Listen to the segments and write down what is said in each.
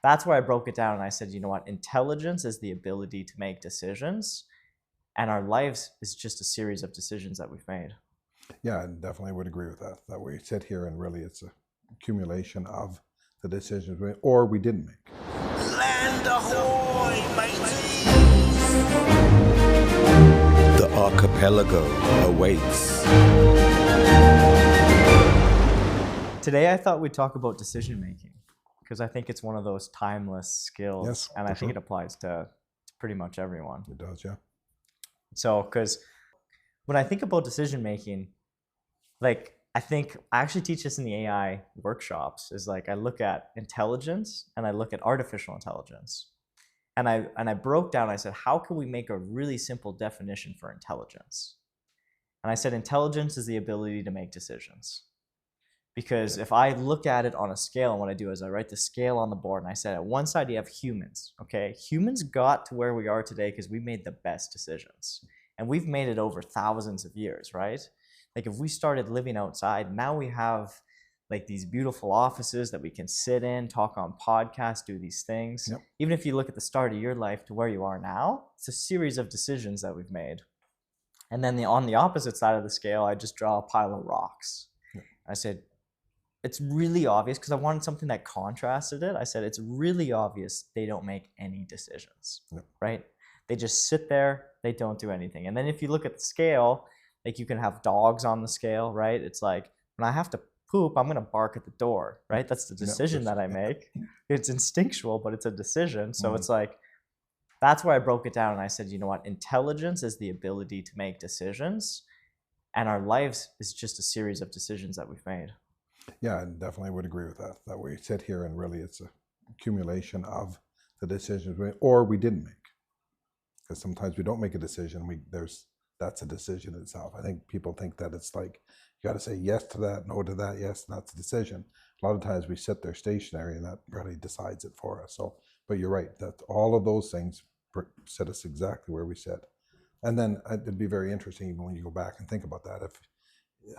that's where I broke it down and I said, you know what, intelligence is the ability to make decisions, and our lives is just a series of decisions that we've made. Yeah, I definitely would agree with that. That we sit here and really it's a accumulation of the decisions we didn't make. Land ahoy, mateys! The archipelago awaits. Today I thought we'd talk about decision making, because I think it's one of those timeless skills. Yes, and I for think sure. it applies to pretty much everyone. It does, yeah. So, because when I think about decision making, like I actually teach this in the AI workshops, is like I look at intelligence and I look at artificial intelligence. And I broke down, I said, how can we make a really simple definition for intelligence? And I said, intelligence is the ability to make decisions. Because if I look at it on a scale, and what I do is I write the scale on the board, and I said, at one side you have humans, okay? Humans got to where we are today because we made the best decisions. And we've made it over thousands of years, right? Like if we started living outside, now we have like these beautiful offices that we can sit in, talk on podcasts, do these things. Yep. Even if you look at the start of your life to where you are now, it's a series of decisions that we've made. And then on the opposite side of the scale, I just draw a pile of rocks. Yep. I said, it's really obvious, because I wanted something that contrasted it. I said, it's really obvious they don't make any decisions, right? They just sit there, they don't do anything. And then if you look at the scale, like you can have dogs on the scale, right? It's like, when I have to poop, I'm going to bark at the door, right? That's the decision that I make. It's instinctual, but it's a decision. So it's like, that's where I broke it down and I said, you know what, intelligence is the ability to make decisions, and our lives is just a series of decisions that we've made. Yeah, I definitely would agree with that. That we sit here and really it's a accumulation of the decisions we didn't make. Because sometimes we don't make a decision. That's a decision itself. I think people think that it's like you got to say yes to that, no to that, yes, that's a decision. A lot of times we sit there stationary, and that really decides it for us. So, but you're right that all of those things set us exactly where we sit. And then it'd be very interesting even when you go back and think about that, if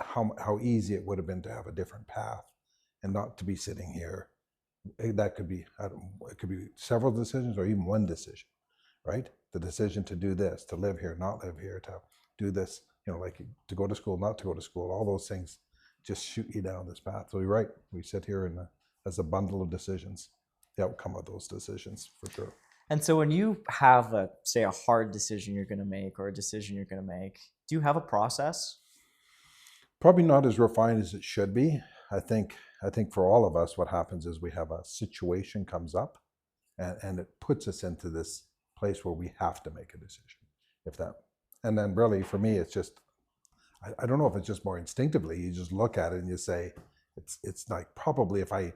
how easy it would have been to have a different path and not to be sitting here. That could be, it could be several decisions or even one decision, right? The decision to do this, to live here, not live here, to do this, like to go to school, not to go to school, all those things just shoot you down this path. So you're right, we sit here as a bundle of decisions, the outcome of those decisions for sure. And so when you have say a hard decision you're going to make, or a decision you're going to make, do you have a process? Probably not as refined as it should be. I think for all of us, what happens is we have a situation comes up, and it puts us into this place where we have to make a decision. And then really for me, it's just, I don't know if it's just more instinctively, you just look at it and you say, it's like probably if I,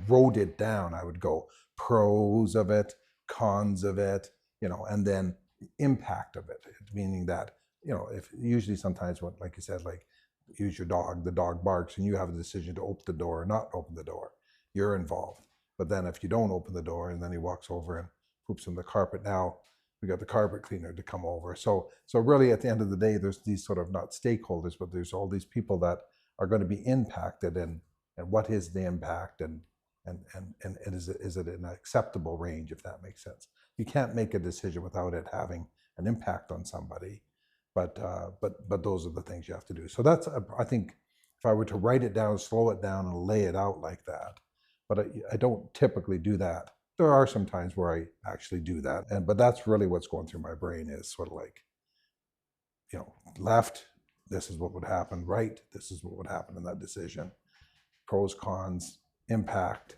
wrote it down, I would go pros of it, cons of it, and then impact of it, meaning that, if usually sometimes what, like you said, like, use your dog, the dog barks and you have a decision to open the door or not open the door, you're involved. But then if you don't open the door and then he walks over and poops on the carpet, now we got the carpet cleaner to come over. So really at the end of the day, there's these sort of not stakeholders, but there's all these people that are going to be impacted, and what is the impact, and is it in an acceptable range, if that makes sense. You can't make a decision without it having an impact on somebody. But those are the things you have to do. So that's, I think, if I were to write it down, slow it down, and lay it out like that, but I don't typically do that. There are some times where I actually do that, but that's really what's going through my brain, is sort of like, left, this is what would happen. Right, this is what would happen in that decision. Pros, cons, impact,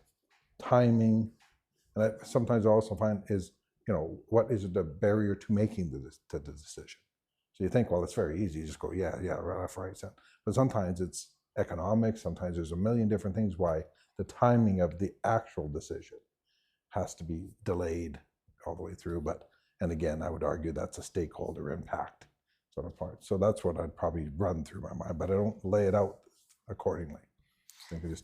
timing, and I sometimes also find is, what is the barrier to making the decision. So you think, well, it's very easy. You just go, yeah, left, right. But sometimes it's economics. Sometimes there's a million different things why the timing of the actual decision has to be delayed all the way through. And again, I would argue that's a stakeholder impact sort of part. So that's what I'd probably run through my mind, but I don't lay it out accordingly. I think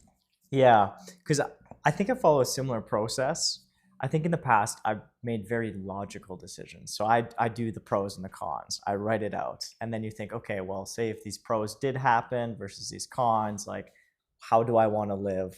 Yeah, because I think I follow a similar process. I think in the past, I've made very logical decisions. So I do the pros and the cons. I write it out. And then you think, okay, well, say if these pros did happen versus these cons, like, how do I want to live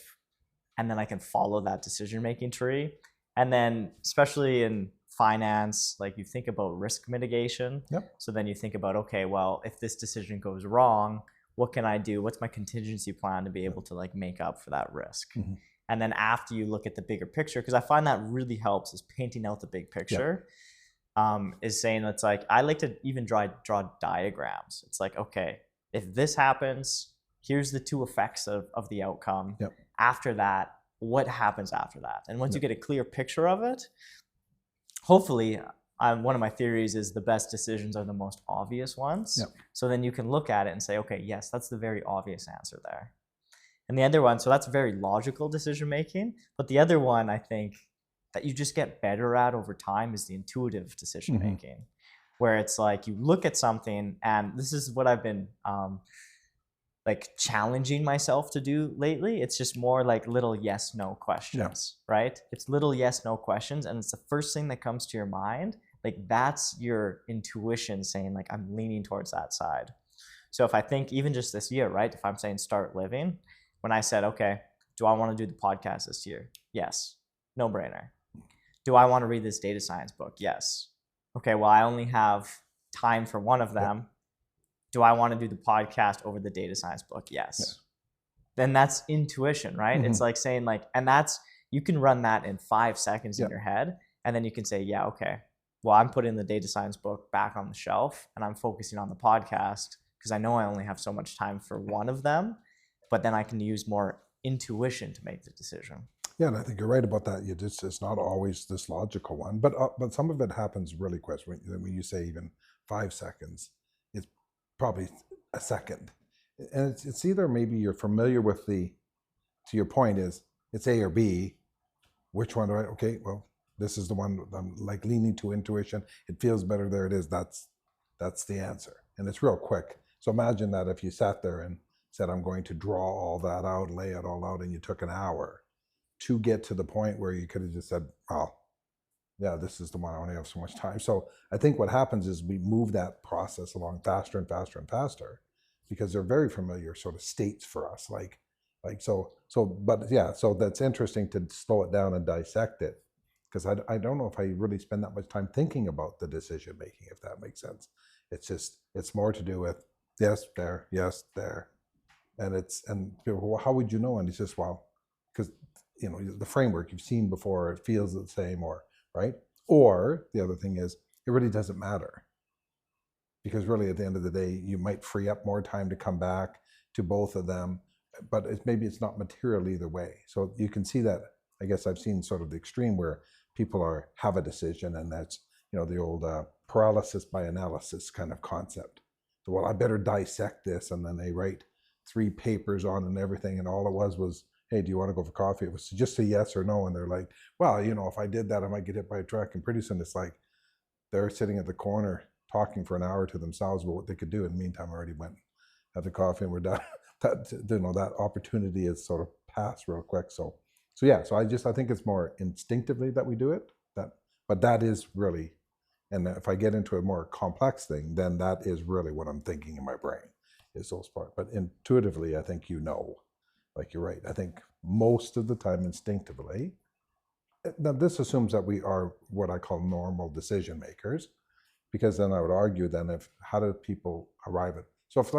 and then I can follow that decision-making tree. And then especially in finance, like you think about risk mitigation. Yep. So then you think about, okay, well, if this decision goes wrong, what can I do? What's my contingency plan to be able to like make up for that risk? Mm-hmm. And then after you look at the bigger picture, because I find that really helps is painting out the big picture. Is saying it's like, I like to even draw diagrams. It's like, okay, if this happens, here's the two effects of the outcome. Yep. After that, what happens after that? And once you get a clear picture of it, hopefully, one of my theories is the best decisions are the most obvious ones. Yep. So then you can look at it and say, okay, yes, that's the very obvious answer there. And the other one, so that's very logical decision making. But the other one, I think, that you just get better at over time is the intuitive decision making, where it's like you look at something, and this is what I've been like challenging myself to do lately. It's just more like little yes no questions, right? It's little yes no questions, and it's the first thing that comes to your mind. Like that's your intuition saying like I'm leaning towards that side. So if I think even just this year, right? If I'm saying start living, when I said, okay, do I want to do the podcast this year? Yes, no brainer. Do I want to read this data science book? Yes. Okay, well, I only have time for one of them. Yep. Do I want to do the podcast over the data science book? Yes. Yep. Then that's intuition, right? It's like saying like, and that's, you can run that in 5 seconds in your head. And then you can say, yeah, okay, well, I'm putting the data science book back on the shelf and I'm focusing on the podcast because I know I only have so much time for one of them, but then I can use more intuition to make the decision. Yeah, and I think you're right about that. It's not always this logical one, but some of it happens really quick. When you say even 5 seconds, it's probably a second, and it's either maybe you're familiar with to your point is it's A or B. Which one do I? Okay, well, this is the one I'm like leaning to intuition. It feels better. There it is. That's the answer, and it's real quick. So imagine that if you sat there and said, "I'm going to draw all that out, lay it all out," and you took an hour to get to the point where you could have just said, "Oh, yeah, this is the one. I only have so much time." So I think what happens is we move that process along faster and faster and faster because they're very familiar sort of states for us. So that's interesting to slow it down and dissect it because I don't know if I really spend that much time thinking about the decision making, if that makes sense. It's more to do with yes, there, and people go, well, how would you know? And it's just, well, because the framework you've seen before, it feels the same, or right. Or the other thing is it really doesn't matter because really at the end of the day you might free up more time to come back to both of them, but maybe it's not material either way. So you can see that. I guess I've seen sort of the extreme where people have a decision, and that's the old paralysis by analysis kind of concept. So, well, I better dissect this, and then they write 3 papers on and everything, and all it was, hey, do you want to go for coffee? It was just a yes or no. And they're like, well, if I did that, I might get hit by a truck. And pretty soon it's like they're sitting at the corner talking for an hour to themselves about what they could do. In the meantime, I already went, had the coffee, and we're done. That opportunity is sort of passed real quick. So I think it's more instinctively that we do it. But that is really, and if I get into a more complex thing, then that is really what I'm thinking in my brain is those parts. But intuitively, I think like you're right. I think most of the time instinctively, now this assumes that we are what I call normal decision makers, because then I would argue then how do people arrive at, so if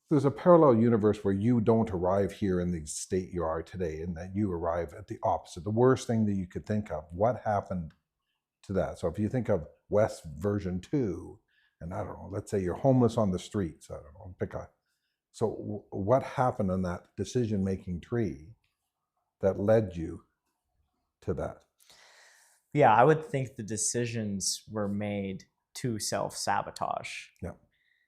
there's a parallel universe where you don't arrive here in the state you are today and that you arrive at the opposite, the worst thing that you could think of, what happened to that? So if you think of West version 2, and I don't know, let's say you're homeless on the streets, I don't know, so what happened on that decision-making tree that led you to that? Yeah, I would think the decisions were made to self-sabotage. Yeah.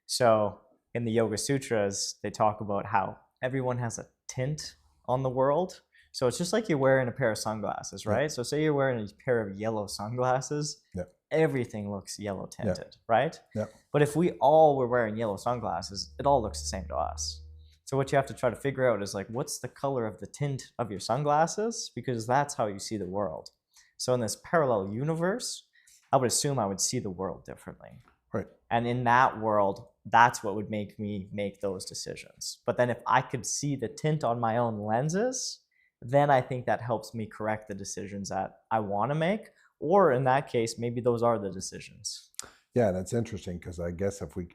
So in the Yoga Sutras, they talk about how everyone has a tint on the world. So it's just like you're wearing a pair of sunglasses, right? Yeah. So say you're wearing a pair of yellow sunglasses. Yeah. Everything looks yellow tinted, right? Yeah. But if we all were wearing yellow sunglasses, it all looks the same to us. So what you have to try to figure out is like, what's the color of the tint of your sunglasses? Because that's how you see the world. So in this parallel universe, I would assume I would see the world differently. Right. And in that world, that's what would make me make those decisions. But then if I could see the tint on my own lenses, then I think that helps me correct the decisions that I want to make. Or in that case, maybe those are the decisions. Yeah, that's interesting because I guess if we,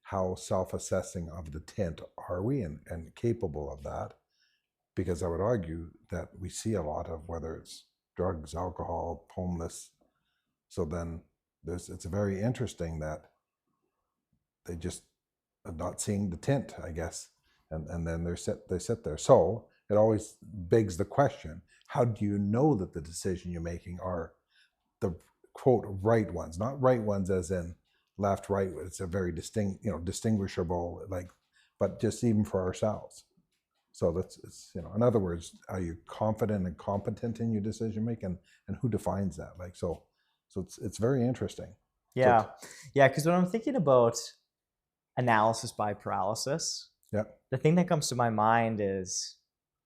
how self-assessing of the tint are we and capable of that? Because I would argue that we see a lot of whether it's drugs, alcohol, homeless. So then it's very interesting that they just are not seeing the tint, I guess, and then they sit there. So it always begs the question: how do you know that the decision you're making are the quote right ones? Not right ones as in left, right. It's a very distinguishable, like, but just even for ourselves. So it's in other words, are you confident and competent in your decision making, and who defines that? Like so it's very interesting. Yeah, yeah. Because when I'm thinking about analysis by paralysis, Yeah. the thing that comes to my mind is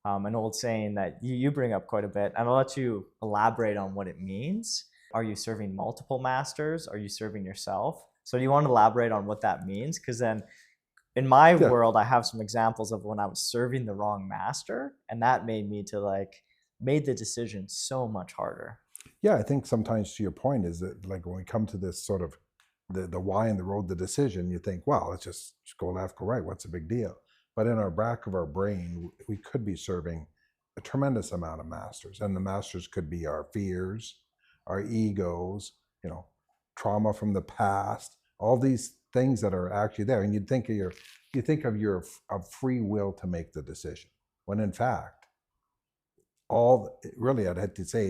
an old saying that you bring up quite a bit, and I'll let you elaborate on what it means. Are you serving multiple masters? Are you serving yourself? So do you want to elaborate on what that means? Because then in my world, I have some examples of when I was serving the wrong master, and that made me to made the decision so much harder. Yeah, I think sometimes to your point is that like when we come to this sort of the why in the road, the decision, you think, well, let's just go left, go right. What's the big deal? But in our back of our brain, we could be serving a tremendous amount of masters. And the masters could be our fears, our egos, trauma from the past, all these things that are actually there. And you think of your free will to make the decision. When in fact, I'd have to say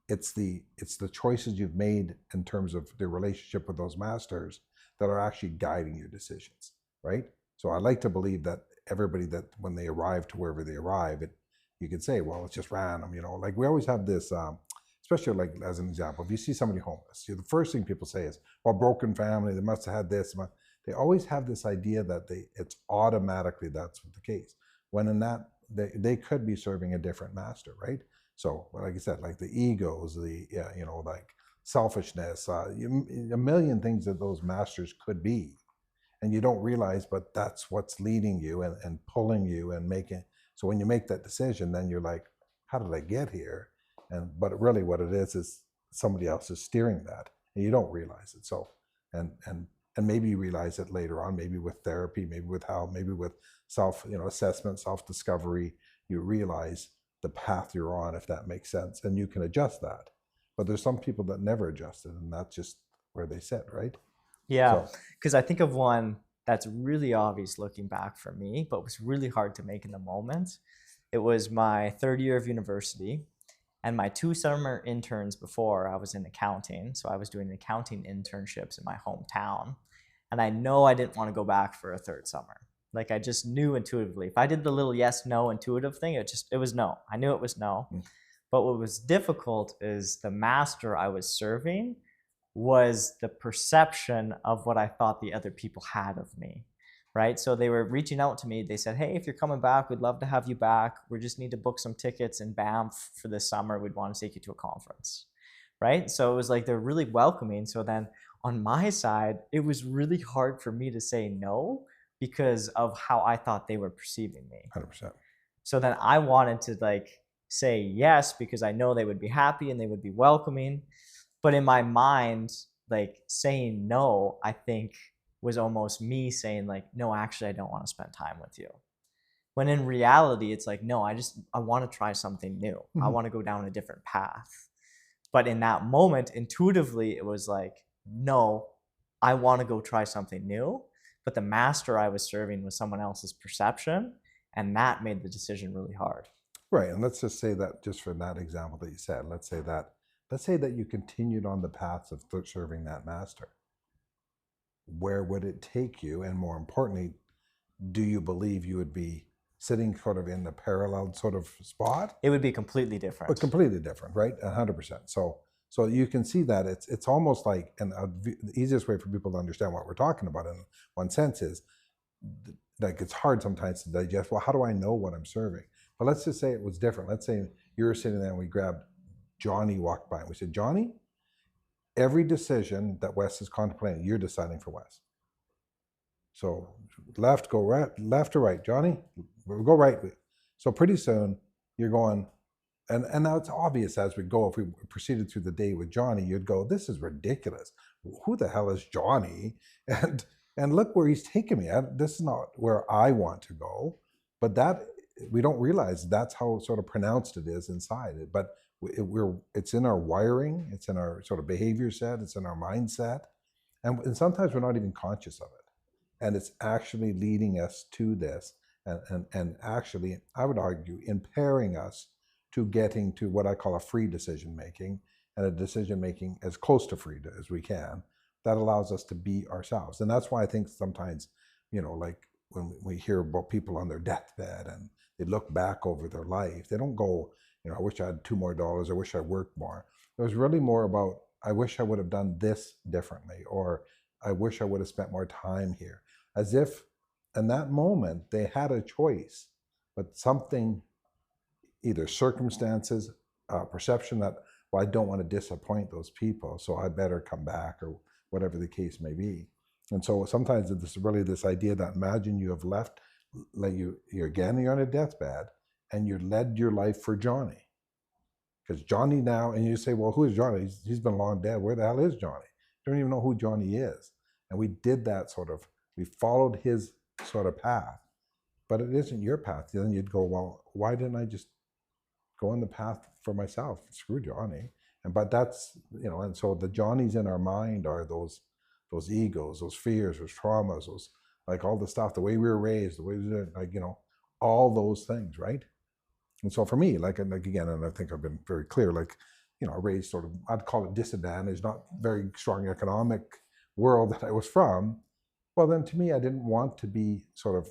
it's the choices you've made in terms of the relationship with those masters that are actually guiding your decisions, right? So I like to believe that everybody, that when they arrive to wherever they arrive, you could say, well, it's just random, like we always have this, especially like as an example, if you see somebody homeless, the first thing people say is, well, broken family, they must have had this. They always have this idea that it's automatically that's the case, when in that they could be serving a different master, right? So, like I said, like the egos, like selfishness, a million things that those masters could be, and you don't realize, but that's what's leading you and pulling you and making. So when you make that decision, then you're like, how did I get here? But really, what it is somebody else is steering that, and you don't realize it. So, and maybe you realize it later on, maybe with therapy, maybe with self, assessment, self-discovery, you realize the path you're on, if that makes sense, and you can adjust that. But there's some people that never adjust it, and that's just where they sit, right? Yeah, because I think of one that's really obvious looking back for me, but was really hard to make in the moment. It was my third year of university, and my 2 summer interns before, I was in accounting. So I was doing accounting internships in my hometown, and I know I didn't want to go back for a third summer. Like I just knew intuitively. If I did the little yes, no intuitive thing, it was no. I knew it was no. But what was difficult is the master I was serving was the perception of what I thought the other people had of me, right? So they were reaching out to me. They said, hey, if you're coming back, we'd love to have you back. We just need to book some tickets in Banff for this summer. We'd want to take you to a conference, right? So it was like they're really welcoming. So then on my side, it was really hard for me to say no because of how I thought they were perceiving me. 100%. So then I wanted to say yes because I know they would be happy and they would be welcoming. But in my mind, saying no, I think was almost me saying no, actually, I don't want to spend time with you. When in reality, it's no, I want to try something new. Mm-hmm. I want to go down a different path. But in that moment, intuitively, it was no, I want to go try something new. But the master I was serving was someone else's perception, and that made the decision really hard. Right, and let's just say that, just for that example that you said, let's say that you continued on the path of serving that master. Where would it take you? And more importantly, do you believe you would be sitting sort of in the parallel sort of spot? It would be completely different. But completely different, right? 100%. So you can see that it's almost like, and the easiest way for people to understand what we're talking about in one sense is, it's hard sometimes to digest, well, how do I know what I'm serving? But let's just say it was different. Let's say you were sitting there and we grabbed Johnny, walked by, and we said, Johnny, every decision that Wes is contemplating, you're deciding for Wes. So left, go right, left or right, Johnny, we'll go right. So pretty soon you're going, and now it's obvious as we go, if we proceeded through the day with Johnny, you'd go, this is ridiculous. Who the hell is Johnny? And look where he's taken me. This is not where I want to go. But that, we don't realize that's how sort of pronounced it is inside it. But it's in our wiring, it's in our sort of behavior set, it's in our mindset. And sometimes we're not even conscious of it. And it's actually leading us to this. And actually, I would argue, impairing us to getting to what I call a free decision making, and a decision making as close to free as we can, that allows us to be ourselves. And that's why I think sometimes, like when we hear about people on their deathbed and they look back over their life, they don't go, I wish I had $2 more, I wish I worked more. It was really more about, I wish I would have done this differently, or I wish I would have spent more time here. As if in that moment they had a choice, but something, either circumstances, perception that, well, I don't want to disappoint those people, so I better come back, or whatever the case may be. And so sometimes it's really this idea that, imagine you have left, like you're on a deathbed, and you led your life for Johnny. Because Johnny now, and you say, well, who is Johnny? He's been long dead. Where the hell is Johnny? You don't even know who Johnny is. And we did that we followed his sort of path, but it isn't your path. Then you'd go, well, why didn't I just go on the path for myself? Screw Johnny. But that's, and so the Johnnies in our mind are those egos, those fears, those traumas, those, like, all the stuff, the way we were raised, the way we did, all those things, right? And so for me, like again, and I think I've been very clear, raised sort of, I'd call it disadvantaged, not very strong economic world that I was from. Well, then to me, I didn't want to be sort of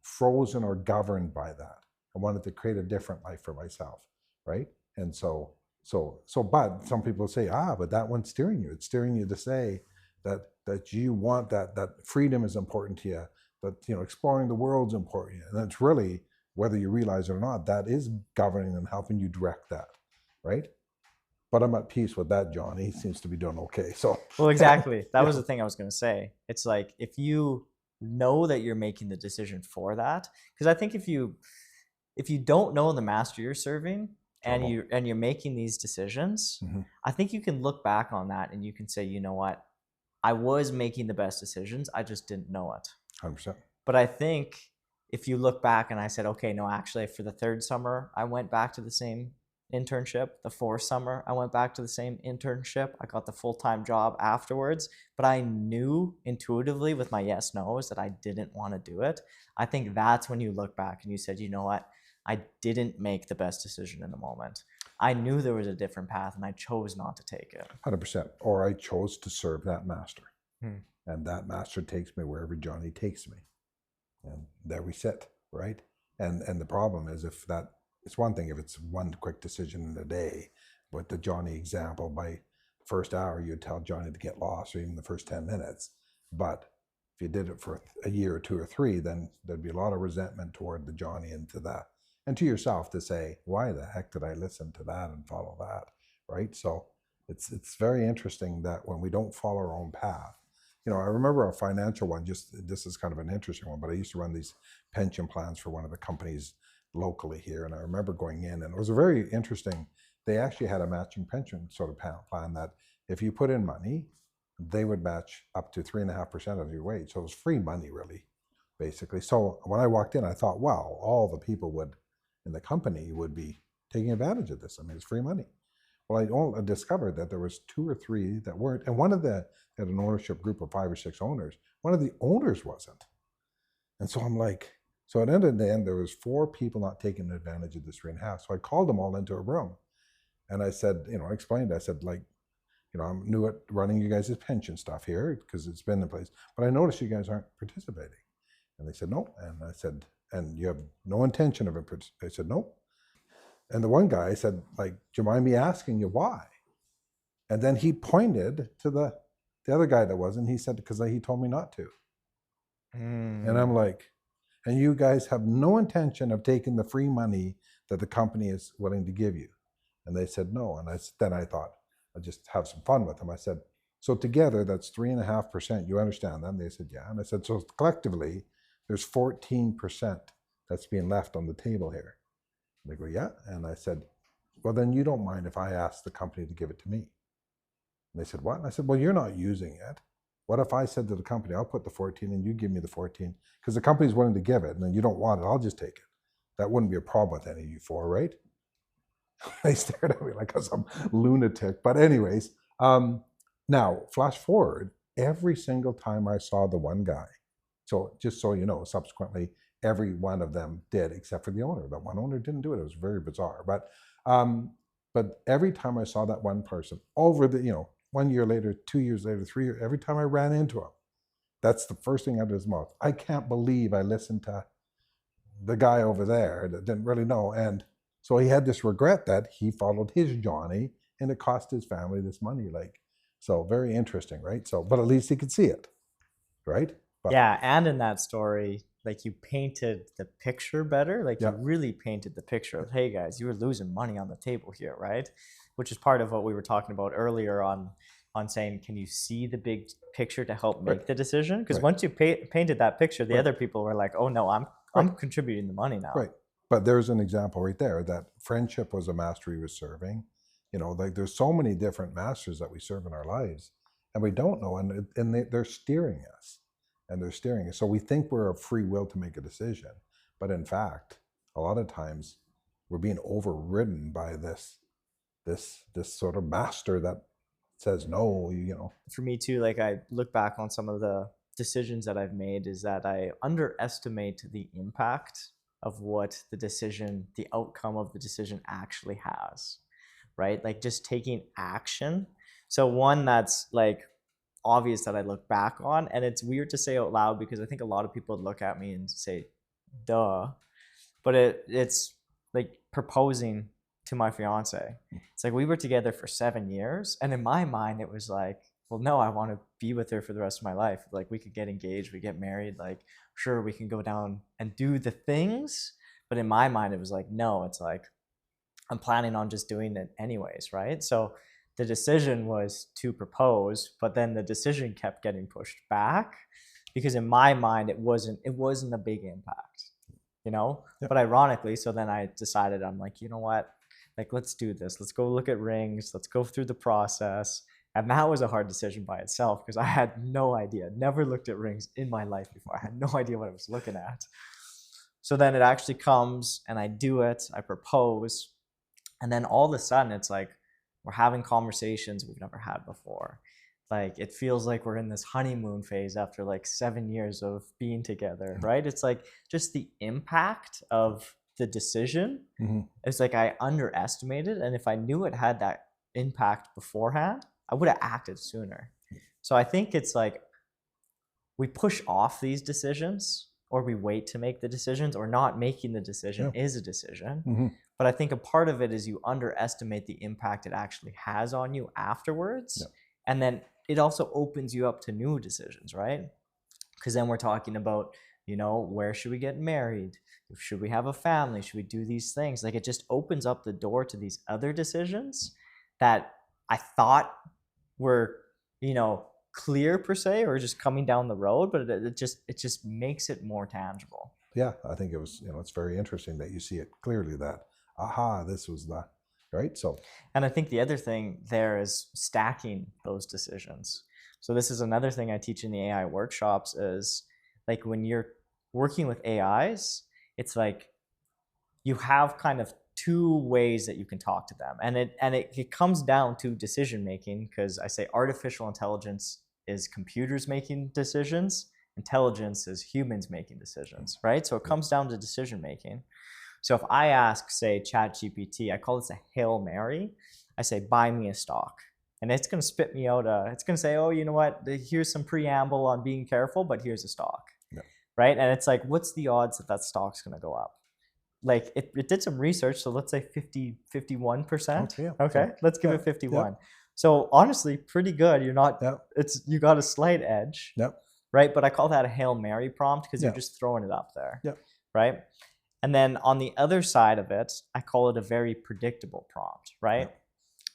frozen or governed by that. I wanted to create a different life for myself, right? And but some people say, but that one's steering you. It's steering you to say that you want that freedom is important to you, that, exploring the world's important to you. And that's really, whether you realize it or not, that is governing and helping you direct that, right? But I'm at peace with that, Johnny. He seems to be doing okay. So, well, exactly. That was the thing I was going to say. It's like, if you know that you're making the decision for that, because I think if you don't know the master you're serving, and you're making these decisions, I think you can look back on that and you can say, you know what, I was making the best decisions, I just didn't know it. 100%. But I think if you look back and I said, okay, no, actually for the third summer, I went back to the same internship. The fourth summer, I went back to the same internship. I got the full-time job afterwards, but I knew intuitively with my yes, no's that I didn't want to do it. I think that's when you look back and you said, you know what, I didn't make the best decision in the moment. I knew there was a different path and I chose not to take it. 100%. Or I chose to serve that master. And that master takes me wherever Johnny takes me. And there we sit, right? And the problem is, if that, it's one thing if it's one quick decision in a day, but the Johnny example, by first hour, you'd tell Johnny to get lost, or even the first 10 minutes. But if you did it for a year or 2 or 3, then there'd be a lot of resentment toward the Johnny into that. And to yourself to say, why the heck did I listen to that and follow that, right? So it's very interesting that when we don't follow our own path, I remember a financial one, this is kind of an interesting one, but I used to run these pension plans for one of the companies locally here. And I remember going in, and it was a very interesting, they actually had a matching pension sort of plan that if you put in money, they would match up to 3.5% of your wage. So it was free money, really, basically. So when I walked in, I thought, wow, all the people in the company would be taking advantage of this. I mean, it's free money. Well, I discovered that there was 2 or 3 that weren't, and one of the, had an ownership group of 5 or 6 owners. One of the owners wasn't. And so I'm like, so at the end of the day, there was 4 people not taking advantage of this 3.5. So I called them all into a room, and I said, I explained, I said, I'm new at running you guys' pension stuff here because it's been in place, but I noticed you guys aren't participating. And they said, no. And I said, and you have no intention of it. I said, no. And the one guy said, do you mind me asking you why? And then he pointed to the other guy that wasn't. He said, because he told me not to. And I'm like, and you guys have no intention of taking the free money that the company is willing to give you. And they said, no. And then I thought, I just have some fun with them. I said, so together that's 3.5%. You understand that? And they said, yeah. And I said, so collectively, there's 14% that's being left on the table here. And they go, yeah. And I said, well, then you don't mind if I ask the company to give it to me? And they said, what? And I said, well, you're not using it. What if I said to the company, I'll put the 14 and you give me the 14? Because the company's willing to give it and then you don't want it, I'll just take it. That wouldn't be a problem with any of you four, right? They stared at me like some lunatic. But anyways, now flash forward, every single time I saw the one guy, so just so you know, subsequently, every one of them did, except for the owner. The one owner didn't do it. It was very bizarre. But every time I saw that one person over the, 1 year later, 2 years later, 3 years, every time I ran into him, that's the first thing out of his mouth. I can't believe I listened to the guy over there that didn't really know. And so he had this regret that he followed his Johnny and it cost his family this money. So very interesting, right? So, but at least he could see it, right? But, yeah, and in that story, like, you painted the picture better. Like, Yeah. you really painted the picture of, hey guys, you were losing money on the table here, right? Which is part of what we were talking about earlier on saying, can you see the big picture to help make Right. the decision? Because Right. once you painted that picture, the Right. other people were like, oh no, I'm contributing the money now. Right. But there's an example right there that friendship was a master he was serving. Like there's so many different masters that we serve in our lives and we don't know. And they're steering us and they're steering us. So we think we're a free will to make a decision. But in fact, a lot of times we're being overridden by this sort of master that says no, For me too, like, I look back on some of the decisions that I've made, is that I underestimate the impact of what the outcome of the decision actually has, right? Like, just taking action. So one that's like obvious that I look back on, and it's weird to say out loud because I think a lot of people would look at me and say, duh. But it's like proposing to my fiance. It's like we were together for 7 years, and in my mind it was like, well, no, I want to be with her for the rest of my life. Like, we could get engaged, we get married, like, sure, we can go down and do the things, but in my mind it was like, no, it's like I'm planning on just doing it anyways, right? So the decision was to propose, but then the decision kept getting pushed back because in my mind it wasn't a big impact, Yeah. But ironically, so then I decided, I'm like, you know what, like, let's do this, let's go look at rings, let's go through the process. And that was a hard decision by itself because I had no idea, never looked at rings in my life before. I had no idea what I was looking at. So then it actually comes and I do it, I propose, and then all of a sudden it's like we're having conversations we've never had before. Like, it feels like we're in this honeymoon phase after like 7 years of being together, right? It's like just the impact of the decision. It's like I underestimated, and if I knew it had that impact beforehand, I would have acted sooner. So I think it's like we push off these decisions, or we wait to make the decisions, or not making the decision is a decision. But I think a part of it is you underestimate the impact it actually has on you afterwards. And then it also opens you up to new decisions, right? Because then we're talking about, where should we get married? Should we have a family? Should we do these things? Like, it just opens up the door to these other decisions that I thought were, clear per se, or just coming down the road, but it just makes it more tangible. Yeah, I think it was, it's very interesting that you see it clearly that, this was the, right? So, and I think the other thing there is stacking those decisions. So this is another thing I teach in the AI workshops is, like, when you're working with AIs, it's like you have kind of two ways that you can talk to them. And it comes down to decision making, because I say artificial intelligence is computers making decisions, intelligence is humans making decisions, right? So it comes down to decision making. So if I ask, say, ChatGPT, I call this a Hail Mary. I say, buy me a stock. And it's going to spit me out it's going to say, oh, you know what? Here's some preamble on being careful, but here's a stock, right? And it's like, what's the odds that that stock's going to go up? Like, it did some research. So let's say 51%. Okay, let's give it 51. So honestly, pretty good. You're not, you got a slight edge, right? But I call that a Hail Mary prompt because you're just throwing it up there, right? And then on the other side of it, I call it a very predictable prompt, right?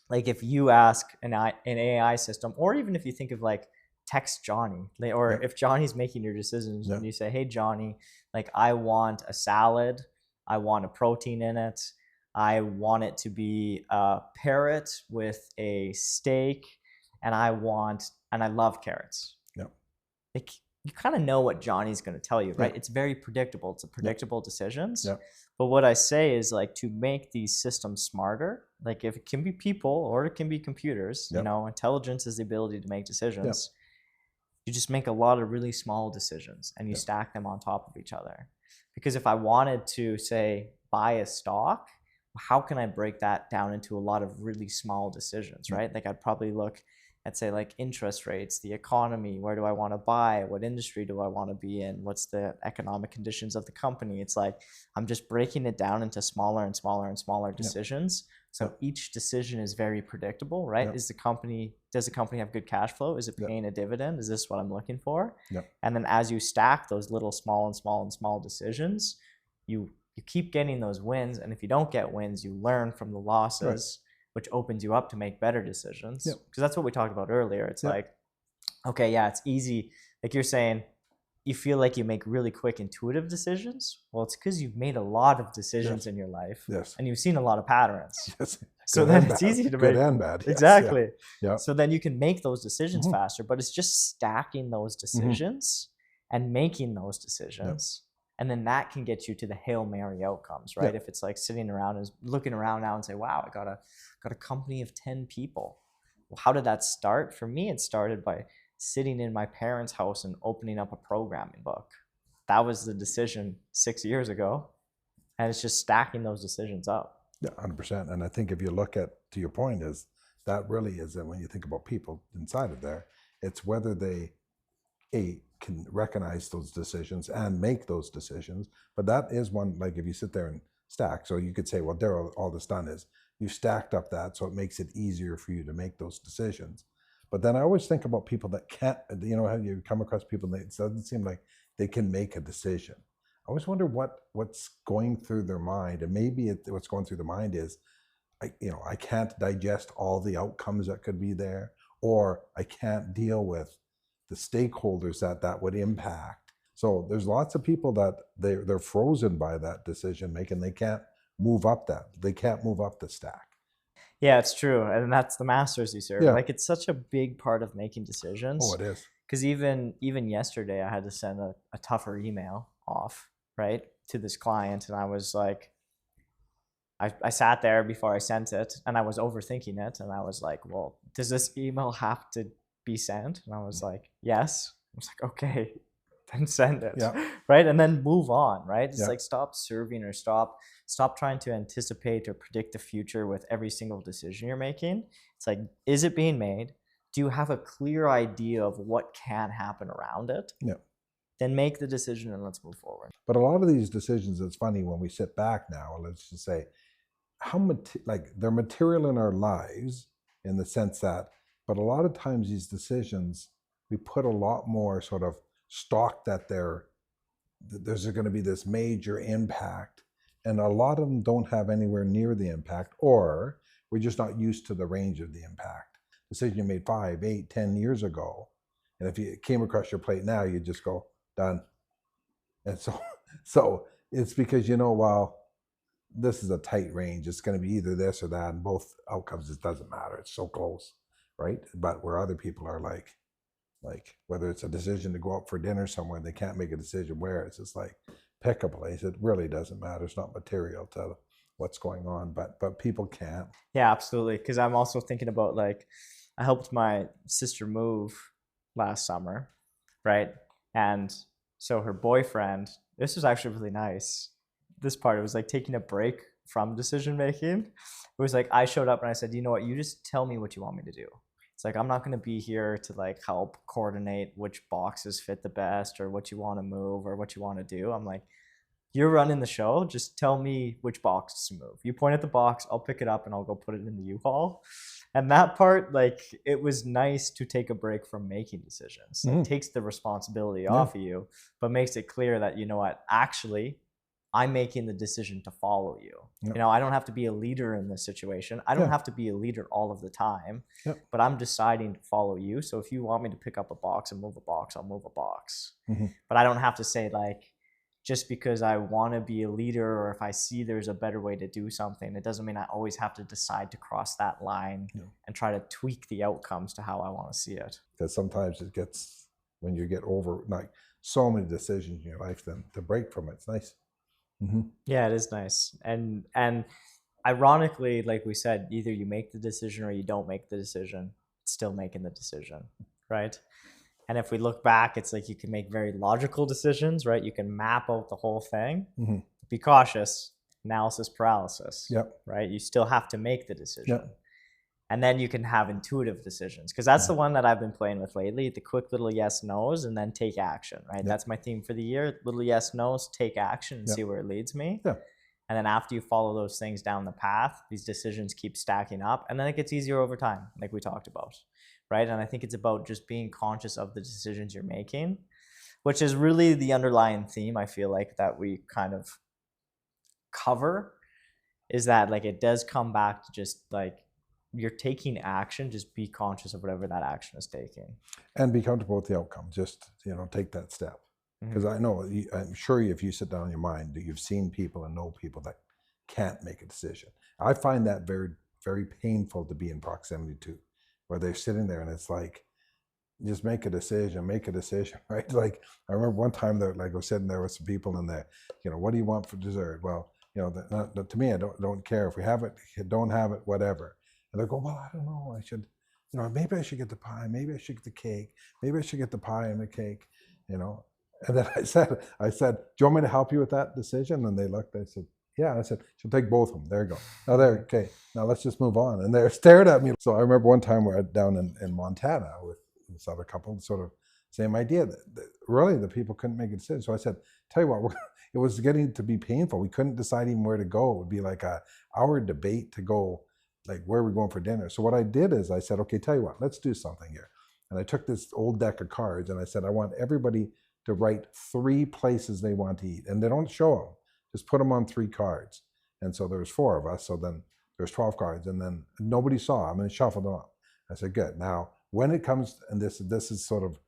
like if you ask an AI system, or even if you think of like text Johnny, or Yep. if Johnny's making your decisions Yep. and you say, hey, Johnny, like I want a salad, I want a protein in it, I want it to be a parrot with a steak, and I love carrots. Yep. Like, you kind of know what Johnny's going to tell you, right? Yep. It's very predictable. It's a predictable decisions. Yep. But what I say is like to make these systems smarter, like if it can be people or it can be computers, Yep. you know, intelligence is the ability to make decisions. Yep. You just make a lot of really small decisions and you Yep. stack them on top of each other. Because if I wanted to say buy a stock, how can I break that down into a lot of really small decisions, right? Like I'd probably look at say like interest rates, the economy, where do I want to buy, what industry do I want to be in, what's the economic conditions of the company. It's like I'm just breaking it down into smaller and smaller and smaller decisions. So each decision is very predictable, right? Does the company have good cash flow? Is it paying a dividend? Is this what I'm looking for? And then as you stack those little small and small and small decisions, you keep getting those wins. And if you don't get wins, you learn from the losses, which opens you up to make better decisions. Because that's what we talked about earlier. It's like, okay, yeah, it's easy. Like you're saying, you feel like you make really quick intuitive decisions. Well, it's because you've made a lot of decisions in your life, and you've seen a lot of patterns. So then it's easy to good make and bad. exactly. Yeah. So then you can make those decisions faster. But it's just stacking those decisions and making those decisions. And then that can get you to the Hail Mary outcomes, right? If it's like sitting around and looking around now and say, wow, I got a company of 10 people. Well, how did that start? For me, it started by sitting in my parents' house and opening up a programming book. That was the decision 6 years ago. And it's just stacking those decisions up. Yeah, 100%. And I think if you look at, to your point, is that really is that when you think about people inside of there, it's whether they can recognize those decisions and make those decisions. But that is one, like if you sit there and stack, so you could say, well, Daryl, all this done is you stacked up that, so it makes it easier for you to make those decisions. But then I always think about people that can't, you know, how you come across people that it doesn't seem like they can make a decision. I always wonder what's going through their mind, and maybe what's going through the mind is, I can't digest all the outcomes that could be there, or I can't deal with the stakeholders that would impact. So there's lots of people that they're frozen by that decision making. They can't move up the stack. Yeah, it's true. And that's the masters you serve. Like it's such a big part of making decisions. Oh, it is. Because even yesterday I had to send a tougher email off, right, to this client. And I was like, I sat there before I sent it and I was overthinking it. And I was like, well, does this email have to be sent? And I was like, yes. I was like, okay, then send it. Right. And then move on. Right. It's like stop serving or stop trying to anticipate or predict the future with every single decision you're making. It's like, is it being made? Do you have a clear idea of what can happen around it? Then make the decision and let's move forward. But a lot of these decisions, it's funny when we sit back now, let's just say, they're material in our lives in the sense that, but a lot of times these decisions, we put a lot more sort of stock that there's going to be this major impact, and a lot of them don't have anywhere near the impact, or we're just not used to the range of the impact. Decision you made 5, 8, 10 years ago, and if you came across your plate now, you just go, done. And so it's because, well, this is a tight range. It's going to be either this or that, and both outcomes, it doesn't matter. It's so close, right? But where other people are like whether it's a decision to go out for dinner somewhere, they can't make a decision where. It's just like, pick a place. It really doesn't matter. It's not material to what's going on, but people can't. Yeah, absolutely. Because I'm also thinking about, like, I helped my sister move last summer, right? And so her boyfriend, this was actually really nice. This part, it was like taking a break from decision making. It was like I showed up and I said, you know what, you just tell me what you want me to do. It's like, I'm not going to be here to like help coordinate which boxes fit the best or what you want to move or what you want to do. I'm like, you're running the show. Just tell me which box to move. You point at the box, I'll pick it up and I'll go put it in the U-Haul. And that part, like, it was nice to take a break from making decisions. It takes the responsibility off of you, but makes it clear that, you know what, actually, I'm making the decision to follow you. Yep. You know, I don't have to be a leader in this situation. I don't Yeah. have to be a leader all of the time, Yep. but I'm deciding to follow you. So if you want me to pick up a box and move a box, I'll move a box. Mhm. But I don't have to say like, just because I want to be a leader, or if I see there's a better way to do something, it doesn't mean I always have to decide to cross that line and try to tweak the outcomes to how I want to see it. Because sometimes it gets, when you get over like so many decisions in your life, then to break from it's nice. Yeah, it is nice. And ironically, like we said, either you make the decision or you don't make the decision. It's still making the decision, right? And if we look back, it's like you can make very logical decisions, right? You can map out the whole thing. Be cautious, analysis paralysis, Yep. right? You still have to make the decision. Yep. And then you can have intuitive decisions, because that's the one that I've been playing with lately, the quick little yes no's and then take action, right? Yep. That's my theme for the year, little yes no's, take action and Yep. see where it leads me. Yeah. And then after you follow those things down the path, these decisions keep stacking up, and then it gets easier over time, like we talked about, right? And I think it's about just being conscious of the decisions you're making, which is really the underlying theme, I feel like, that we kind of cover, is that like it does come back to just like you're taking action, just be conscious of whatever that action is taking. And be comfortable with the outcome. Just, take that step. Because I know, I'm sure if you sit down in your mind, you've seen people and know people that can't make a decision. I find that very, very painful to be in proximity to, where they're sitting there and it's like, just make a decision, right? Like, I remember one time that like I was sitting there with some people and they're, what do you want for dessert? Well, to me, I don't care if we have it, don't have it, whatever. And they go, well, I don't know, I should, maybe I should get the pie, maybe I should get the cake, maybe I should get the pie and the cake, And then I said, do you want me to help you with that decision? And they looked, I said, yeah. I said, she'll take both of them. There you go. Now there, okay. Now let's just move on. And they stared at me. So I remember one time we were down in Montana with this other couple, sort of same idea. That really the people couldn't make a decision. So I said, tell you what, it was getting to be painful. We couldn't decide even where to go. It would be like an hour debate to go, like where we're going for dinner. So what I did is I said, okay, tell you what, let's do something here. And I took this old deck of cards and I said, I want everybody to write 3 places they want to eat. And they don't show them, just put them on 3 cards. And so there's 4 of us. So then there's 12 cards and then nobody saw them and shuffled them up. I said, good. Now, when it comes, and this is sort of,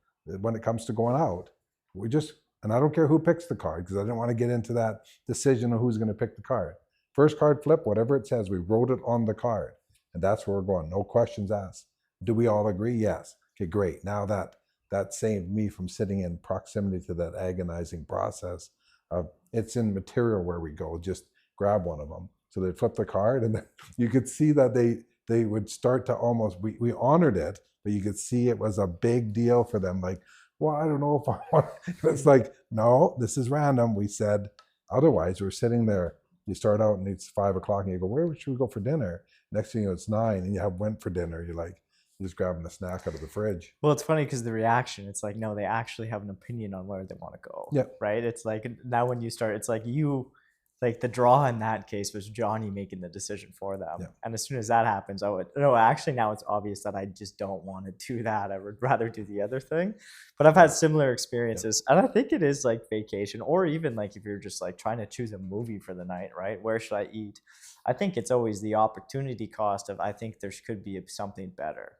when it comes to going out, we just, and I don't care who picks the card because I didn't want to get into that decision of who's going to pick the card. First card flip, whatever it says, we wrote it on the card. And that's where we're going. No questions asked. Do we all agree? Yes. Okay, great. Now that saved me from sitting in proximity to that agonizing process of it's in material where we go, just grab one of them. So they'd flip the card and then you could see that they would start to almost, we honored it, but you could see it was a big deal for them. Like, well, I don't know if I want, it's like, no, this is random. We said, otherwise we're sitting there, you start out and it's 5 o'clock and you go, where should we go for dinner? Next thing you know, it's 9 and you went for dinner. You're like, just grabbing a snack out of the fridge. Well, it's funny because the reaction, it's like, no, they actually have an opinion on where they want to go. Yep. Right? It's like, now when you start, it's like the draw in that case was Johnny making the decision for them. Yep. And as soon as that happens, actually now it's obvious that I just don't want to do that. I would rather do the other thing. But I've had similar experiences. Yep. And I think it is like vacation, or even like if you're just like trying to choose a movie for the night, right? Where should I eat? I think it's always the opportunity cost of, I think there could be something better.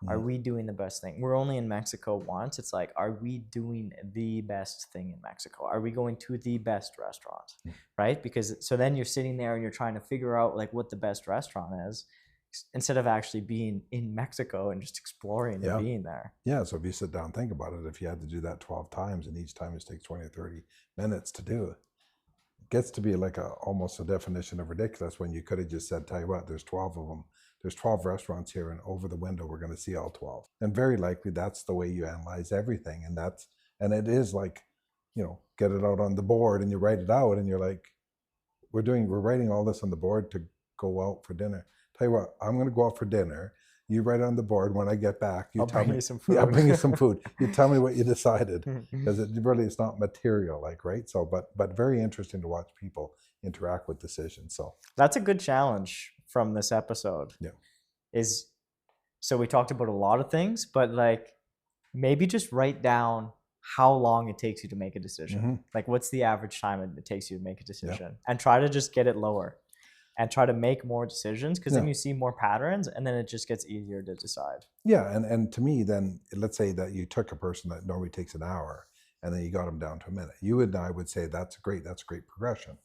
Are we doing the best thing? We're only in Mexico once. It's like, are we doing the best thing in Mexico? Are we going to the best restaurant, right? Because so then you're sitting there and you're trying to figure out like what the best restaurant is, instead of actually being in Mexico and just exploring and being there. Yeah, so if you sit down and think about it, if you had to do that 12 times and each time it takes 20 or 30 minutes to do it, it gets to be like almost a definition of ridiculous when you could have just said, tell you what, there's 12 of them. There's 12 restaurants here and over the window, we're going to see all 12. And very likely that's the way you analyze everything. And it is like, get it out on the board and you write it out and you're like, we're writing all this on the board to go out for dinner. Tell you what, I'm going to go out for dinner. You write it on the board. When I get back, I'll bring you some food. Yeah, I'll bring you some food. You tell me what you decided, because it really is not material, like, right? So, but very interesting to watch people interact with decisions. So that's a good challenge from this episode. Yeah. So we talked about a lot of things, but like maybe just write down how long it takes you to make a decision. Mhm. Like, what's the average time it takes you to make a Yeah. decision? And try to just get it lower and try to make more decisions, because then Yeah. you see more patterns and then it just gets easier to decide. Yeah, and to me, then let's say that you took a person that normally takes an hour, and then you got them down to a minute. You and I would say that's great progression.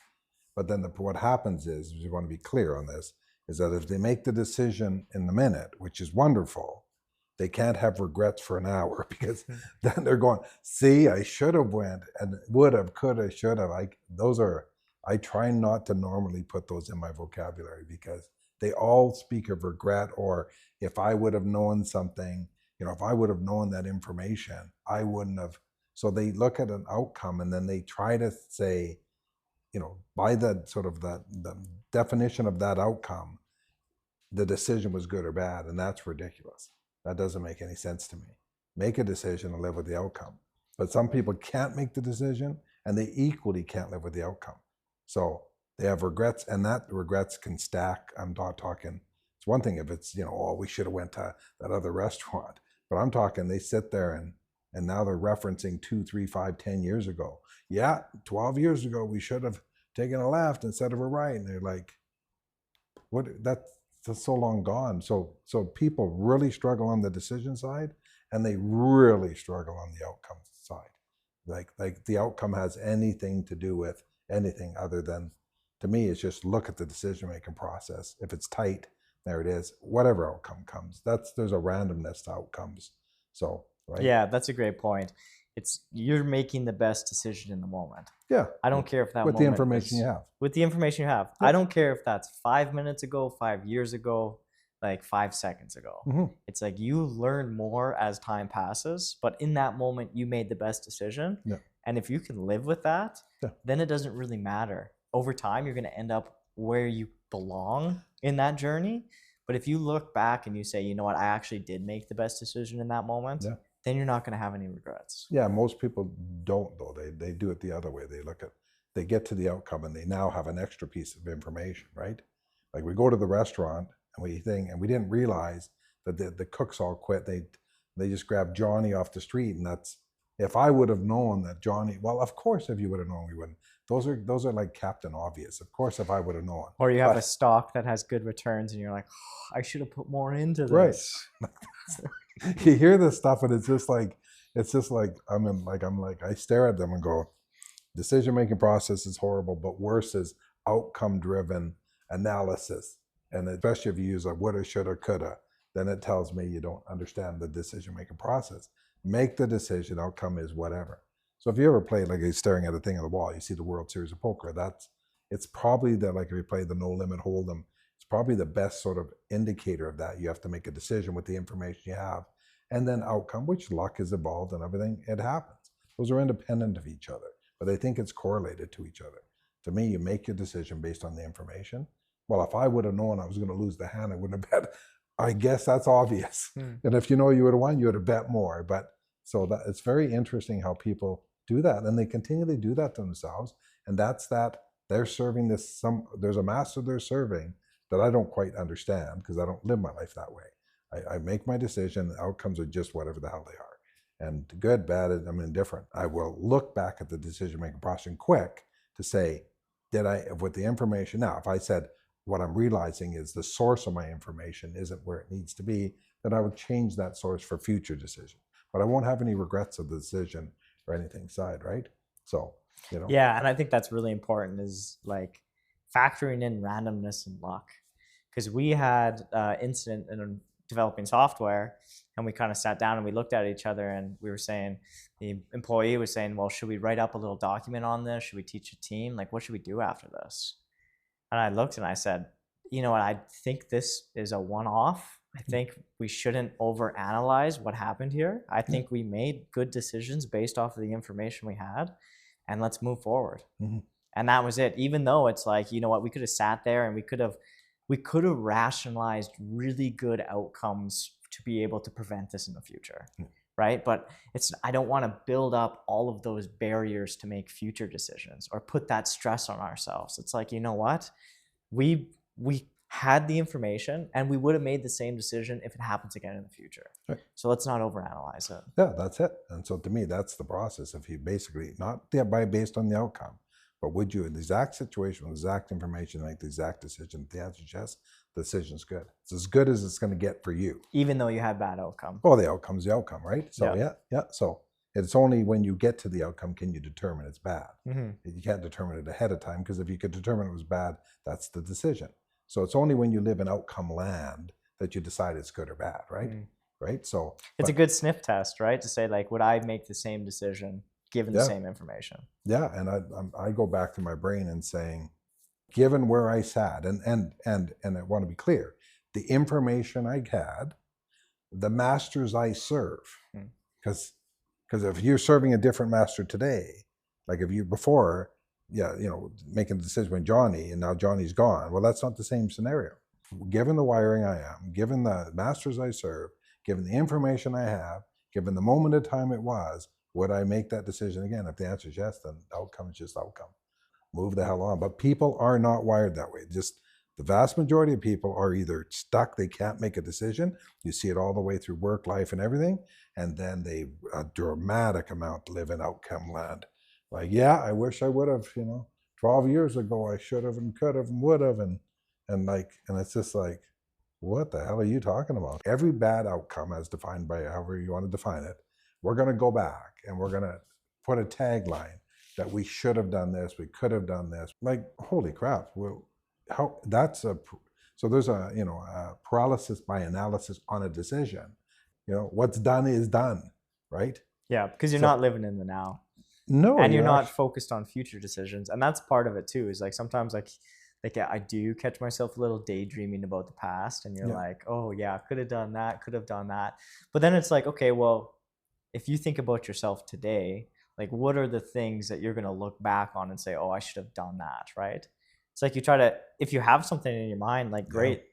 But then what happens is, we want to be clear on this, is that if they make the decision in the minute, which is wonderful, they can't have regrets for an hour, because then they're going, see, I should have went and would have, could have, should have. I try not to normally put those in my vocabulary, because they all speak of regret, or if I would have known something, if I would have known that information, I wouldn't have. So they look at an outcome and then they try to say, by the sort of the definition of that outcome, the decision was good or bad, and that's ridiculous. That doesn't make any sense to me. Make a decision and live with the outcome. But some people can't make the decision, and they equally can't live with the outcome. So they have regrets, and that regrets can stack. I'm not talking, it's one thing if it's, oh, we should have went to that other restaurant. But I'm talking, they sit there and now they're referencing 2, 3, 5, 10 years ago. Yeah, 12 years ago, we should have taken a left instead of a right. And they're like, what? That's so long gone. So people really struggle on the decision side, and they really struggle on the outcome side. Like the outcome has anything to do with anything other than, to me, it's just look at the decision-making process. If it's tight, there it is. Whatever outcome comes, there's a randomness to outcomes. So, right? Yeah, that's a great point. It's, you're making the best decision in the moment. Yeah. I don't care if that with the information you have. With the information you have. Yeah. I don't care if that's 5 minutes ago, 5 years ago, like 5 seconds ago. Mm-hmm. It's like you learn more as time passes, but in that moment you made the best decision. Yeah. And if you can live with that, yeah. then it doesn't really matter. Over time, you're going to end up where you belong in that journey. But if you look back and you say, you know what, I actually did make the best decision in that moment, yeah. then you're not going to have any regrets. Yeah, most people don't, though. They do it the other way. They get to the outcome and they now have an extra piece of information, right? Like we go to the restaurant and we didn't realize that the cooks all quit. They just grabbed Johnny off the street, and that's, if I would have known that Johnny, well, of course, if you would have known, we wouldn't. Those are like Captain Obvious. Of course, if I would have known. Or you have a stock that has good returns and you're like, oh, I should have put more into this. Right. You hear this stuff and it's just like I stare at them and go, decision-making process is horrible, but worse is outcome-driven analysis. And especially if you use a woulda, shoulda, coulda, then it tells me you don't understand the decision-making process. Make the decision, outcome is whatever. So if you ever play, like you're staring at a thing on the wall, you see the World Series of Poker, it's probably like if you play the No Limit Hold'em, it's probably the best sort of indicator of that. You have to make a decision with the information you have. And then outcome, which luck is involved and everything, it happens. Those are independent of each other, but I think it's correlated to each other. To me, you make your decision based on the information. Well, if I would have known I was going to lose the hand, I wouldn't have bet. I guess that's obvious. And if you would have won, you would have bet more. But so that it's very interesting how people do that, and they continually do that to themselves. And that's that they're serving this. There's a master they're serving that I don't quite understand, because I don't live my life that way. I make my decision. The outcomes are just whatever the hell they are, and good, bad, I'm indifferent. I will look back at the decision-making process quick to say, did I, with the information? Now, if I said what I'm realizing is the source of my information isn't where it needs to be, then I would change that source for future decisions. But I won't have any regrets of the decision or anything side, right? So, Yeah, and I think that's really important, is like factoring in randomness and luck. Because we had an incident in developing software, and we kind of sat down and we looked at each other, and we were saying, the employee was saying, well, should we write up a little document on this? Should we teach a team? Like, what should we do after this? And I looked and I said, you know what, I think this is a one-off. I think we shouldn't overanalyze what happened here. I think we made good decisions based off of the information we had, and let's move forward. Mm-hmm. And that was it. Even though it's like, you know what, we could have sat there and we could have rationalized really good outcomes to be able to prevent this in the future, right? But I don't want to build up all of those barriers to make future decisions or put that stress on ourselves. It's like, you know what, we had the information, and we would have made the same decision if it happens again in the future. Right. So let's not overanalyze it. Yeah, that's it. And so to me, that's the process. If you basically, not based on the outcome, but would you, in the exact situation, with the exact information, make the exact decision? If the answer is yes, the decision's good. It's as good as it's going to get for you. Even though you had bad outcome. Well, the outcome's the outcome, right? So Yeah. yeah. So it's only when you get to the outcome can you determine it's bad. Mm-hmm. You can't determine it ahead of time, because if you could determine it was bad, that's the decision. So it's only when you live in outcome land that you decide it's good or bad, right? Mm. Right. So It's a good sniff test, right? To say, like, would I make the same decision given the Yeah. same information? yeah, and I go back to my brain and saying, given where I sat, and I want to be clear, the information I had, the masters I serve, because if you're serving a different master today, like if you before, making a decision with Johnny and now Johnny's gone, well, that's not the same scenario. Given the wiring I am, given the masters I serve, given the information I have, given the moment of time it was, would I make that decision again? If the answer is yes, then outcome is just outcome. Move the hell on. But people are not wired that way. Just the vast majority of people are either stuck, they can't make a decision. You see it all the way through work, life, and everything. And then a dramatic amount live in outcome land. Like, yeah, I wish I would have, 12 years ago, I should have and could have and would have. And it's just like, what the hell are you talking about? Every bad outcome, as defined by however you want to define it, we're going to go back and we're going to put a tagline that we should have done this, we could have done this. Like, holy crap. Well, so there's a paralysis by analysis on a decision. What's done is done, right? Yeah, because you're not living in the now. No, And you're not focused on future decisions. And that's part of it too, is like sometimes like I do catch myself a little daydreaming about the past, and you're like, oh yeah, could have done that, could have done that. But then it's like, okay, well, if you think about yourself today, like what are the things that you're going to look back on and say, oh, I should have done that, right? It's like you try to, if you have something in your mind, like great,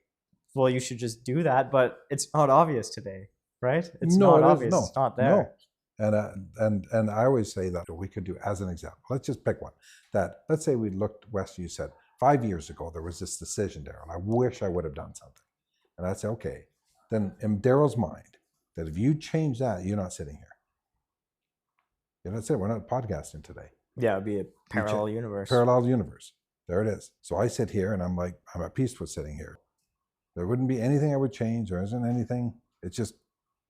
well, you should just do that, but it's not obvious today, right? It's not obvious. It's not there. No. And I always say that we could do, as an example, let's just pick one. That let's say we looked west. You said 5 years ago there was this decision, Daryl. I wish I would have done something. And I'd say, okay, then in Daryl's mind, that if you change that, you're not sitting here. That's it. We're not podcasting today. Yeah, it'd be a parallel universe. Parallel universe. There it is. So I sit here and I'm at peace with sitting here. There wouldn't be anything I would change. There isn't anything. It's just,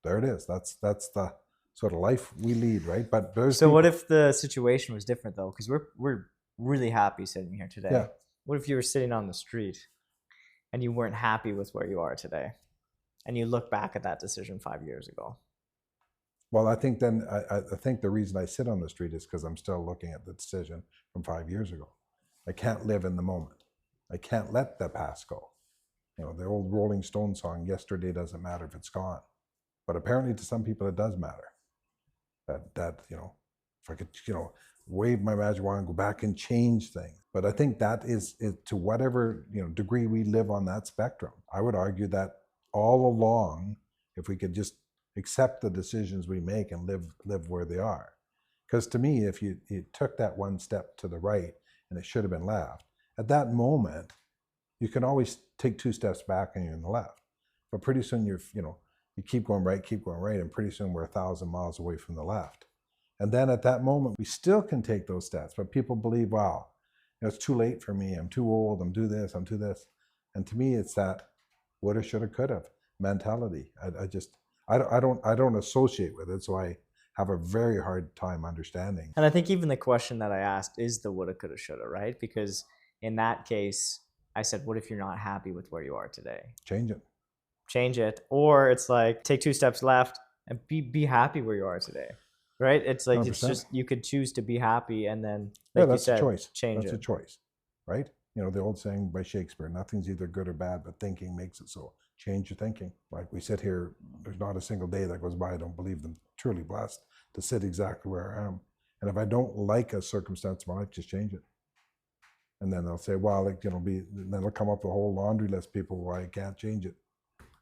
there it is. That's the sort of life we lead, right? But what if the situation was different though? Because we're really happy sitting here today. Yeah. What if you were sitting on the street and you weren't happy with where you are today, and you look back at that decision 5 years ago? Well, I think then I think the reason I sit on the street is because I'm still looking at the decision from 5 years ago. I can't live in the moment. I can't let the past go. The old Rolling Stone song, yesterday doesn't matter if it's gone. But apparently to some people it does matter. That if I could, wave my magic wand and go back and change things. But I think that is to whatever, degree we live on that spectrum. I would argue that all along, if we could just accept the decisions we make and live where they are. Because to me, if you took that one step to the right and it should have been left, at that moment, you can always take 2 steps back and you're in the left. But pretty soon you keep going right, and pretty soon we're 1,000 miles away from the left. And then at that moment, we still can take those steps, but people believe, wow, it's too late for me, I'm too old, I'm too this. And to me, it's that woulda, shoulda, coulda mentality. I don't associate with it, so I have a very hard time understanding. And I think even the question that I asked is the woulda, coulda, shoulda, right? Because in that case, I said, what if you're not happy with where you are today? Change it. Or it's like, take 2 steps left and be happy where you are today, right? It's like, 100%. It's just, you could choose to be happy and then, like that's you said, a choice. Change that's it. That's a choice, right? The old saying by Shakespeare, nothing's either good or bad, but thinking makes it so. Change your thinking. Like we sit here, there's not a single day that goes by I don't believe them truly blessed to sit exactly where I am. And if I don't like a circumstance in my life, just change it. And then they'll say, well, then they'll come up with a whole laundry list of people why I can't change it.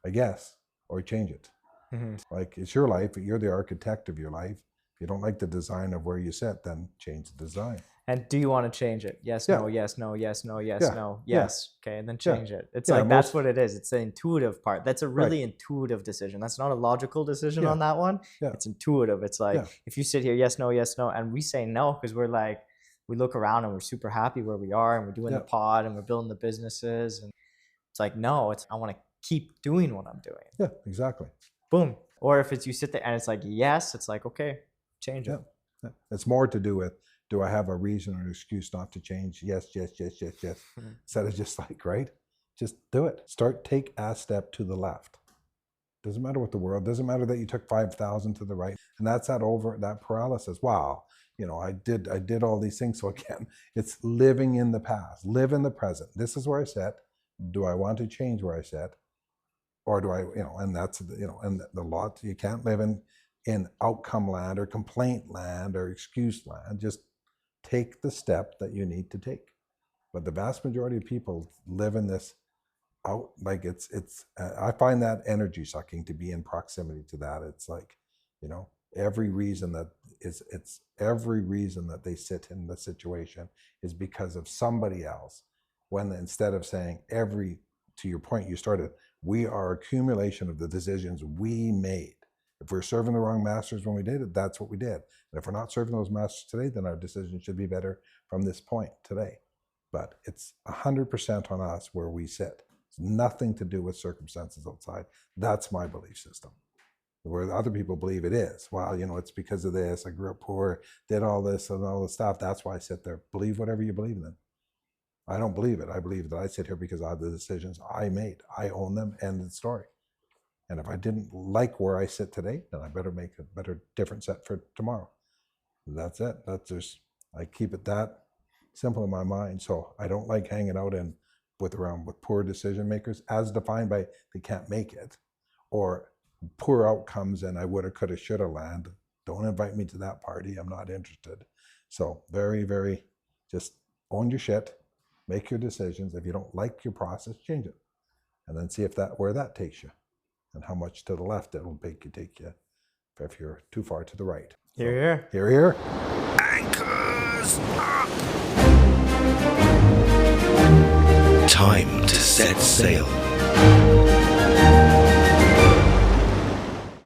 I guess, or change it. Mm-hmm. Like, it's your life, you're the architect of your life. If you don't like the design of where you sit, then change the design. And do you want to change it? Yes, Yeah. no, yes, no, yes, no, yes, Yeah. no, Yeah. yes. Okay, and then Yeah. change it. It's Yeah, like that's most- what it is. It's the intuitive part. That's a really Right. intuitive decision. That's not a logical decision Yeah. on that one. Yeah. It's intuitive. It's like Yeah. if you sit here, yes, no, and we say no because we're like, we look around and we're super happy where we are and we're doing Yeah. the pod and we're building the businesses. And it's like, no, it's I want to keep doing what I'm doing. Yeah, exactly. Boom. Or if it's you sit there and it's like, yes, it's like, okay, change it. Yeah. Yeah. It's more to do with, do I have a reason or an excuse not to change? Yes, yes, yes, yes, yes. Instead of just like, right? Just do it. Take a step to the left. Doesn't matter what the world, doesn't matter that you took 5,000 to the right. And that's that paralysis. Wow. I did all these things. So again, it's living in the past, live in the present. This is where I sit. Do I want to change where I sit? Or do I, and that's, and the lot, you can't live in outcome land or complaint land or excuse land. Just take the step that you need to take. But the vast majority of people live in this out, like it's I find that energy sucking to be in proximity to that. It's like, every reason that they sit in the situation is because of somebody else. When instead of saying to your point you started, we are accumulation of the decisions we made. If we're serving the wrong masters when we did it, that's what we did. And if we're not serving those masters today, then our decision should be better from this point today. But it's 100% on us where we sit. It's nothing to do with circumstances outside. That's my belief system. Where other people believe it is. Well, it's because of this. I grew up poor, did all this and all this stuff. That's why I sit there. Believe whatever you believe in. I don't believe it. I believe that I sit here because of the decisions I made. I own them. End of the story. And if I didn't like where I sit today, then I better make a different set for tomorrow. That's it. I keep it that simple in my mind. So I don't like hanging out with poor decision makers, as defined by they can't make it, or poor outcomes and I woulda, coulda, shoulda land. Don't invite me to that party. I'm not interested. So very, very, just own your shit, make your decisions. If you don't like your process, change it, and then see where that takes you. And how much to the left it'll take you if you're too far to the right. Here. Here. Anchors up! Time to set sail.